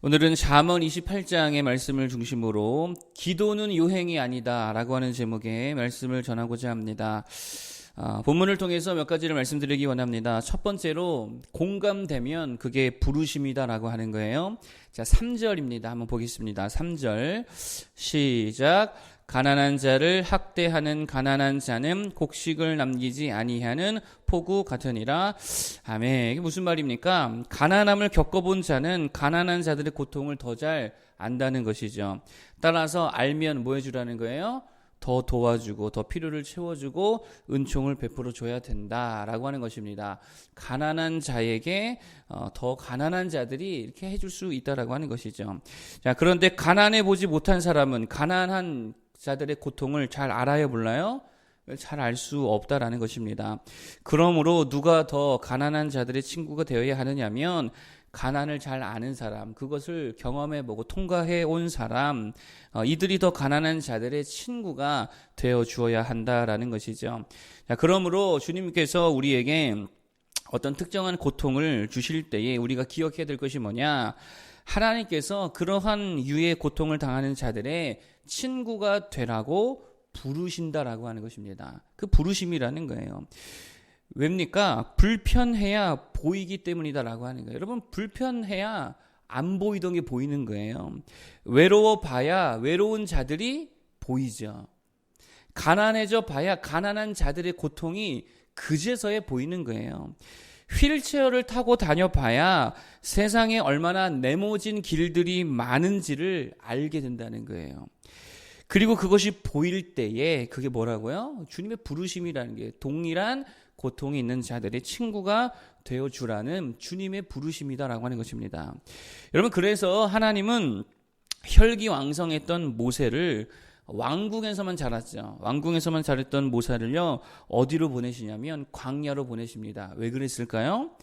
오늘은 잠언 28장의 말씀을 중심으로 기도는 요행이 아니다 라고 하는 제목의 말씀을 전하고자 합니다. 본문을 통해서 몇 가지를 말씀드리기 원합니다. 첫 번째로 공감되면 그게 부르심이다 라고 하는 거예요. 자, 3절입니다. 한번 보겠습니다. 3절 시작. 가난한 자를 학대하는 가난한 자는 곡식을 남기지 아니하는 포구 같으니라. 아멘. 이게 무슨 말입니까? 가난함을 겪어본 자는 가난한 자들의 고통을 더 잘 안다는 것이죠. 따라서 알면 뭐 해주라는 거예요? 더 도와주고 더 필요를 채워주고 은총을 베풀어 줘야 된다라고 하는 것입니다. 가난한 자에게 더 가난한 자들이 이렇게 해줄 수 있다라고 하는 것이죠. 자, 그런데 가난해 보지 못한 사람은 가난한 자들의 고통을 잘 알아요, 몰라요? 잘 알 수 없다라는 것입니다. 그러므로 누가 더 가난한 자들의 친구가 되어야 하느냐면 가난을 잘 아는 사람, 그것을 경험해보고 통과해온 사람, 이들이 더 가난한 자들의 친구가 되어 주어야 한다라는 것이죠. 자, 그러므로 주님께서 우리에게 어떤 특정한 고통을 주실 때에 우리가 기억해야 될 것이 뭐냐? 하나님께서 그러한 유의 고통을 당하는 자들의 친구가 되라고 부르신다라고 하는 것입니다. 그 부르심이라는 거예요. 왜입니까? 불편해야 보이기 때문이다라고 하는 거예요. 여러분, 불편해야 안 보이던 게 보이는 거예요. 외로워 봐야 외로운 자들이 보이죠. 가난해져 봐야 가난한 자들의 고통이 그제서야 보이는 거예요. 휠체어를 타고 다녀봐야 세상에 얼마나 네모진 길들이 많은지를 알게 된다는 거예요. 그리고 그것이 보일 때에 그게 뭐라고요? 주님의 부르심이라는 게 동일한 고통이 있는 자들의 친구가 되어주라는 주님의 부르심이다라고 하는 것입니다. 여러분, 그래서 하나님은 혈기왕성했던 모세를 왕궁에서만 자랐죠. 왕궁에서만 자랐던 모세를요, 어디로 보내시냐면 광야로 보내십니다. 왜 그랬을까요?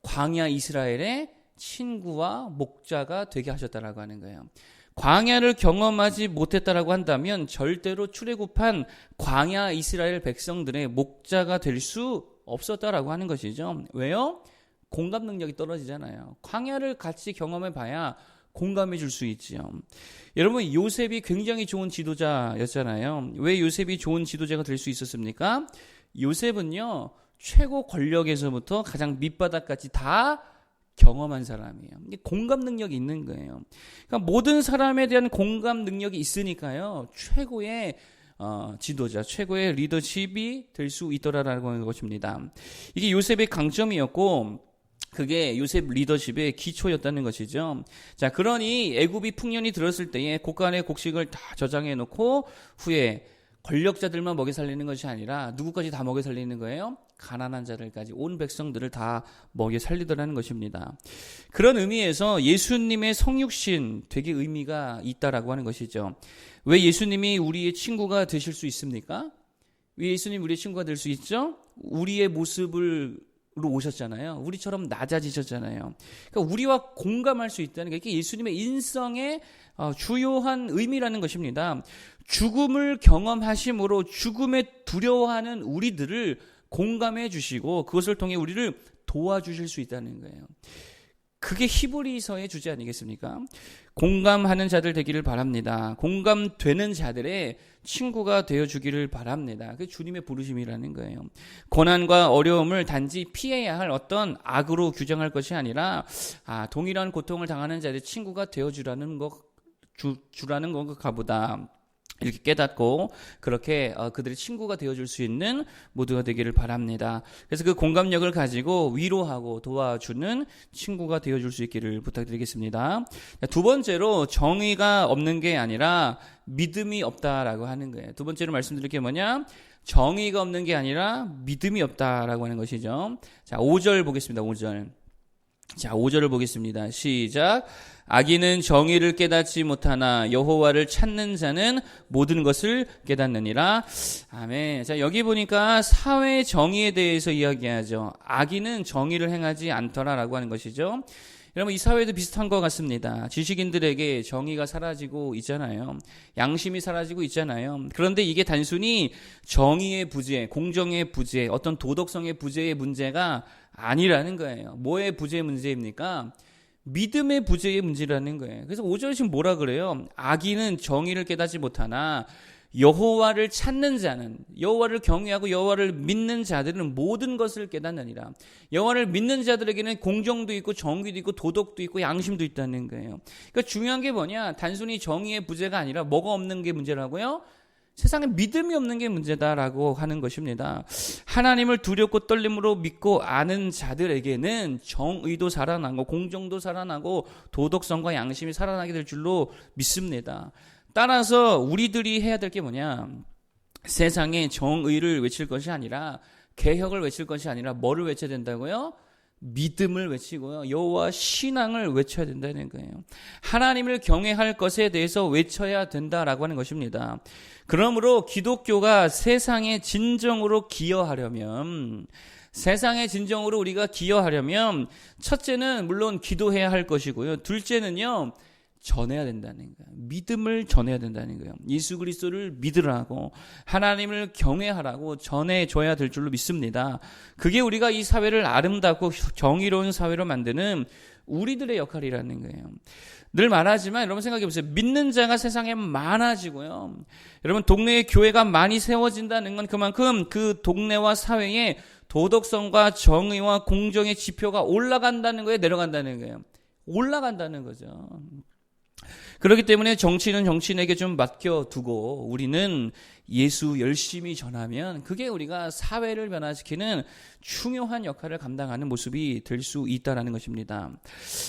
광야 이스라엘의 친구와 목자가 되게 하셨다라고 하는 거예요. 광야를 경험하지 못했다라고 한다면 절대로 출애굽한 광야 이스라엘 백성들의 목자가 될 수 없었다라고 하는 것이죠. 왜요? 공감 능력이 떨어지잖아요. 광야를 같이 경험해 봐야 공감해 줄 수 있지요. 여러분, 요셉이 굉장히 좋은 지도자였잖아요. 왜 요셉이 좋은 지도자가 될 수 있었습니까? 요셉은요, 최고 권력에서부터 가장 밑바닥까지 다 경험한 사람이에요. 공감 능력이 있는 거예요. 그러니까 모든 사람에 대한 공감 능력이 있으니까요, 최고의 지도자, 최고의 리더십이 될 수 있더라라고 하는 것입니다. 이게 요셉의 강점이었고, 그게 요셉 리더십의 기초였다는 것이죠. 자, 그러니 애굽이 풍년이 들었을 때에 곡간의 곡식을 다 저장해 놓고 후에 권력자들만 먹여 살리는 것이 아니라 누구까지 다 먹여 살리는 거예요? 가난한 자들까지 온 백성들을 다 먹여 살리더라는 것입니다. 그런 의미에서 예수님의 성육신 되게 의미가 있다라고 하는 것이죠. 왜 예수님이 우리의 친구가 되실 수 있습니까? 왜 예수님 우리의 친구가 될 수 있죠? 우리의 모습을 로 오셨잖아요. 우리처럼 낮아지셨잖아요. 그러니까 우리와 공감할 수 있다는 게 이게 예수님의 인성의 주요한 의미라는 것입니다. 죽음을 경험하심으로 죽음에 두려워하는 우리들을 공감해 주시고 그것을 통해 우리를 도와주실 수 있다는 거예요. 그게 히브리서의 주제 아니겠습니까? 공감하는 자들 되기를 바랍니다. 공감되는 자들의 친구가 되어주기를 바랍니다. 그게 주님의 부르심이라는 거예요. 고난과 어려움을 단지 피해야 할 어떤 악으로 규정할 것이 아니라 동일한 고통을 당하는 자들의 친구가 되어주라는 주라는 건가 보다. 이렇게 깨닫고 그렇게 그들의 친구가 되어줄 수 있는 모두가 되기를 바랍니다. 그래서 그 공감력을 가지고 위로하고 도와주는 친구가 되어줄 수 있기를 부탁드리겠습니다. 두 번째로 정의가 없는 게 아니라 믿음이 없다라고 하는 거예요. 두 번째로 말씀드릴 게 뭐냐? 정의가 없는 게 아니라 믿음이 없다라고 하는 것이죠. 자, 5절 보겠습니다. 5절. 자, 5절을 보겠습니다. 시작. 악인은 정의를 깨닫지 못하나 여호와를 찾는 자는 모든 것을 깨닫느니라. 아멘. 자, 여기 보니까 사회 정의에 대해서 이야기하죠. 악인은 정의를 행하지 않더라라고 하는 것이죠. 여러분, 이 사회도 비슷한 것 같습니다. 지식인들에게 정의가 사라지고 있잖아요. 양심이 사라지고 있잖아요. 그런데 이게 단순히 정의의 부재, 공정의 부재, 어떤 도덕성의 부재의 문제가 아니라는 거예요. 뭐의 부재 문제입니까? 믿음의 부재의 문제라는 거예요. 그래서 5절에 지금 뭐라 그래요? 악인은 정의를 깨닫지 못하나 여호와를 찾는 자는, 여호와를 경외하고 여호와를 믿는 자들은 모든 것을 깨닫느니라. 여호와를 믿는 자들에게는 공정도 있고 정의도 있고 도덕도 있고 양심도 있다는 거예요. 그러니까 중요한 게 뭐냐? 단순히 정의의 부재가 아니라 뭐가 없는 게 문제라고요? 세상에 믿음이 없는 게 문제다라고 하는 것입니다. 하나님을 두렵고 떨림으로 믿고 아는 자들에게는 정의도 살아나고 공정도 살아나고 도덕성과 양심이 살아나게 될 줄로 믿습니다. 따라서 우리들이 해야 될 게 뭐냐? 세상에 정의를 외칠 것이 아니라, 개혁을 외칠 것이 아니라 뭐를 외쳐야 된다고요? 믿음을 외치고요. 여호와 신앙을 외쳐야 된다는 거예요. 하나님을 경외할 것에 대해서 외쳐야 된다라고 하는 것입니다. 그러므로 기독교가 세상에 진정으로 기여하려면, 세상의 진정으로 우리가 기여하려면 첫째는 물론 기도해야 할 것이고요. 둘째는요, 전해야 된다는 거예요. 믿음을 전해야 된다는 거예요. 예수 그리스도를 믿으라고, 하나님을 경외하라고 전해줘야 될 줄로 믿습니다. 그게 우리가 이 사회를 아름답고 정의로운 사회로 만드는 우리들의 역할이라는 거예요. 늘 말하지만 여러분 생각해 보세요. 믿는 자가 세상에 많아지고요. 여러분 동네에 교회가 많이 세워진다는 건 그만큼 그 동네와 사회에 도덕성과 정의와 공정의 지표가 올라간다는 거예요, 내려간다는 거예요? 올라간다는 거죠. 그렇기 때문에 정치는 정치인에게 좀 맡겨두고 우리는 예수 열심히 전하면 그게 우리가 사회를 변화시키는 중요한 역할을 감당하는 모습이 될 수 있다는 것입니다.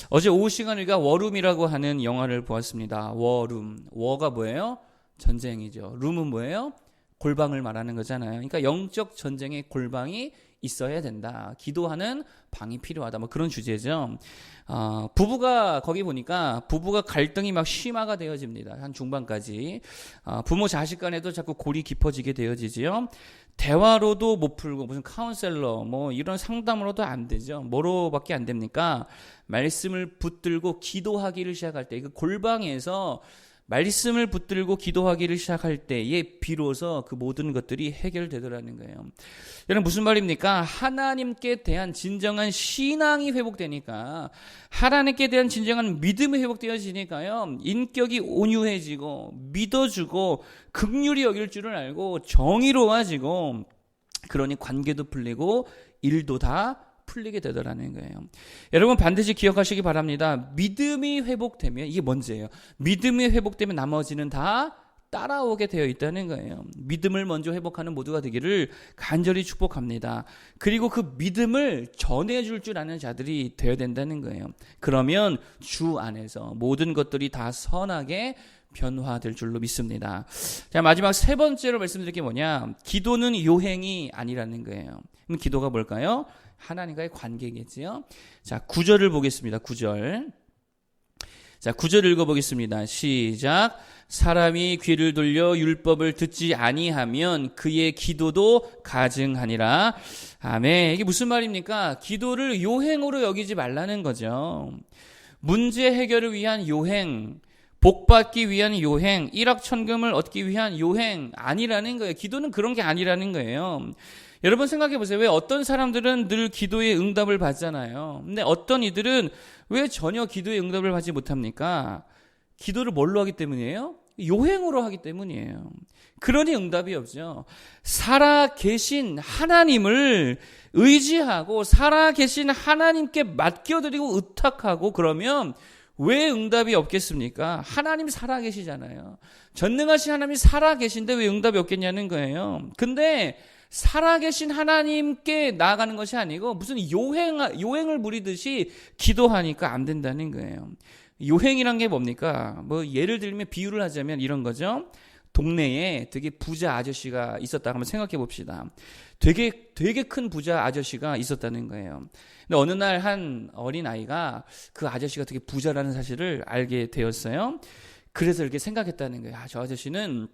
어제 오후 시간 우리가 워룸이라고 하는 영화를 보았습니다. 워룸. 워가 뭐예요? 전쟁이죠. 룸은 뭐예요? 골방을 말하는 거잖아요. 그러니까 영적 전쟁의 골방이 있어야 된다. 기도하는 방이 필요하다. 뭐 그런 주제죠. 부부가 거기 보니까 부부가 갈등이 막 심화가 되어집니다. 한 중반까지. 부모 자식 간에도 자꾸 골이 깊어지게 되어지지요. 대화로도 못 풀고 무슨 카운셀러 뭐 이런 상담으로도 안 되죠. 뭐로밖에 안 됩니까? 말씀을 붙들고 기도하기를 시작할 때, 그 골방에서 말씀을 붙들고 기도하기를 시작할 때에 비로소 그 모든 것들이 해결되더라는 거예요. 여러분 무슨 말입니까? 하나님께 대한 진정한 신앙이 회복되니까, 하나님께 대한 진정한 믿음이 회복되어지니까요, 인격이 온유해지고 믿어주고 긍휼히 여길 줄을 알고 정의로워지고, 그러니 관계도 풀리고 일도 다 풀리게 되더라는 거예요. 여러분 반드시 기억하시기 바랍니다. 믿음이 회복되면, 이게 문제예요. 믿음이 회복되면 나머지는 다 따라오게 되어 있다는 거예요. 믿음을 먼저 회복하는 모두가 되기를 간절히 축복합니다. 그리고 그 믿음을 전해줄 줄 아는 자들이 되어야 된다는 거예요. 그러면 주 안에서 모든 것들이 다 선하게 변화될 줄로 믿습니다. 자, 마지막 세 번째로 말씀드릴 게 뭐냐? 기도는 요행이 아니라는 거예요. 그럼 기도가 뭘까요? 하나님과의 관계겠지요. 자, 9절을 보겠습니다. 9절. 자, 9절 읽어보겠습니다. 시작. 사람이 귀를 돌려 율법을 듣지 아니하면 그의 기도도 가증하니라. 아멘. 이게 무슨 말입니까? 기도를 요행으로 여기지 말라는 거죠. 문제 해결을 위한 요행, 복받기 위한 요행, 일확천금을 얻기 위한 요행 아니라는 거예요. 기도는 그런 게 아니라는 거예요. 여러분 생각해 보세요. 왜 어떤 사람들은 늘 기도의 응답을 받잖아요. 근데 어떤 이들은 왜 전혀 기도의 응답을 받지 못합니까? 기도를 뭘로 하기 때문이에요? 요행으로 하기 때문이에요. 그러니 응답이 없죠. 살아계신 하나님을 의지하고 살아계신 하나님께 맡겨드리고 의탁하고 그러면 왜 응답이 없겠습니까? 하나님 살아계시잖아요. 전능하신 하나님이 살아계신데 왜 응답이 없겠냐는 거예요. 근데 살아계신 하나님께 나아가는 것이 아니고 무슨 요행을 부리듯이 기도하니까 안 된다는 거예요. 요행이란 게 뭡니까? 뭐 예를 들면 비유를 하자면 이런 거죠. 동네에 되게 부자 아저씨가 있었다 한번 생각해 봅시다. 되게 큰 부자 아저씨가 있었다는 거예요. 근데 어느 날 한 어린 아이가 그 아저씨가 되게 부자라는 사실을 알게 되었어요. 그래서 이렇게 생각했다는 거예요. 저 아저씨는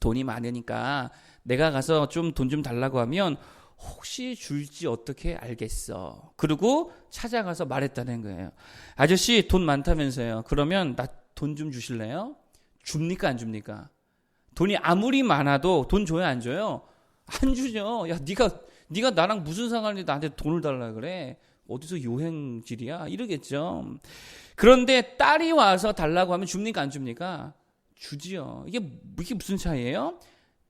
돈이 많으니까 내가 가서 좀 돈 좀 달라고 하면 혹시 줄지 어떻게 알겠어. 그리고 찾아가서 말했다는 거예요. 아저씨 돈 많다면서요. 그러면 나 돈 좀 주실래요? 줍니까 안 줍니까? 돈이 아무리 많아도 돈 줘요 안 줘요? 안 주죠. 야 네가 나랑 무슨 상관인데 나한테 돈을 달라 그래? 어디서 요행질이야? 이러겠죠. 그런데 딸이 와서 달라고 하면 줍니까 안 줍니까? 주지요. 이게 무슨 차이예요?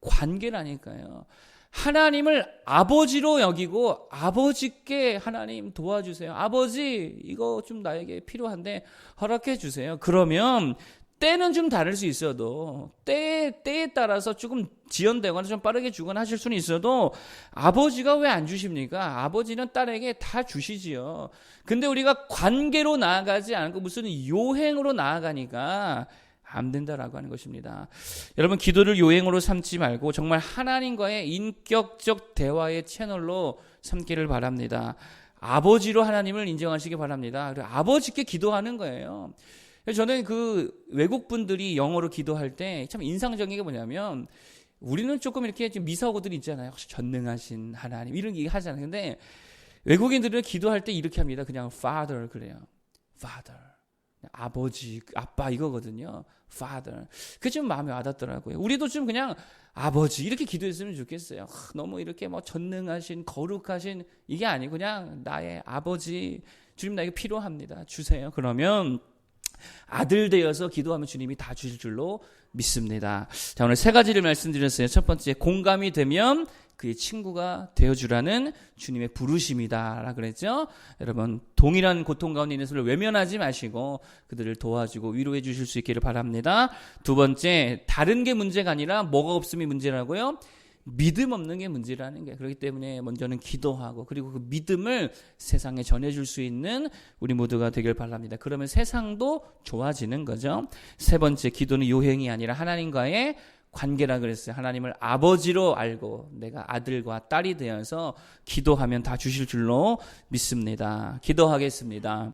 관계라니까요. 하나님을 아버지로 여기고 아버지께 하나님 도와주세요. 아버지 이거 좀 나에게 필요한데 허락해 주세요. 그러면 때는 좀 다를 수 있어도 때에 따라서 조금 지연되거나 좀 빠르게 주거나 하실 수는 있어도 아버지가 왜 안 주십니까? 아버지는 딸에게 다 주시지요. 근데 우리가 관계로 나아가지 않고 무슨 요행으로 나아가니까 안 된다라고 하는 것입니다. 여러분 기도를 요행으로 삼지 말고 정말 하나님과의 인격적 대화의 채널로 삼기를 바랍니다. 아버지로 하나님을 인정하시기 바랍니다. 그리고 아버지께 기도하는 거예요. 저는 그 외국 분들이 영어로 기도할 때 참 인상적인 게 뭐냐면 우리는 조금 이렇게 좀 미사오고들이 있잖아요. 혹시 전능하신 하나님 이런 얘기 하잖아요. 근데 외국인들은 기도할 때 이렇게 합니다. 그냥 Father 그래요. Father. 아버지, 아빠 이거거든요. Father. 그게 좀 마음에 와닿더라고요. 우리도 좀 그냥 아버지 이렇게 기도했으면 좋겠어요. 너무 이렇게 뭐 전능하신 거룩하신 이게 아니고 그냥 나의 아버지 주님 나에게 필요합니다. 주세요. 그러면 아들 되어서 기도하면 주님이 다 주실 줄로 믿습니다. 자, 오늘 세 가지를 말씀드렸어요. 첫 번째, 공감이 되면 그의 친구가 되어주라는 주님의 부르심이다 그랬죠. 여러분 동일한 고통 가운데 있는 것을 외면하지 마시고 그들을 도와주고 위로해 주실 수 있기를 바랍니다. 두 번째, 다른 게 문제가 아니라 뭐가 없음이 문제라고요? 믿음 없는 게 문제라는 게. 그렇기 때문에 먼저는 기도하고 그리고 그 믿음을 세상에 전해줄 수 있는 우리 모두가 되길 바랍니다. 그러면 세상도 좋아지는 거죠. 세 번째, 기도는 요행이 아니라 하나님과의 관계라 그랬어요. 하나님을 아버지로 알고 내가 아들과 딸이 되어서 기도하면 다 주실 줄로 믿습니다. 기도하겠습니다.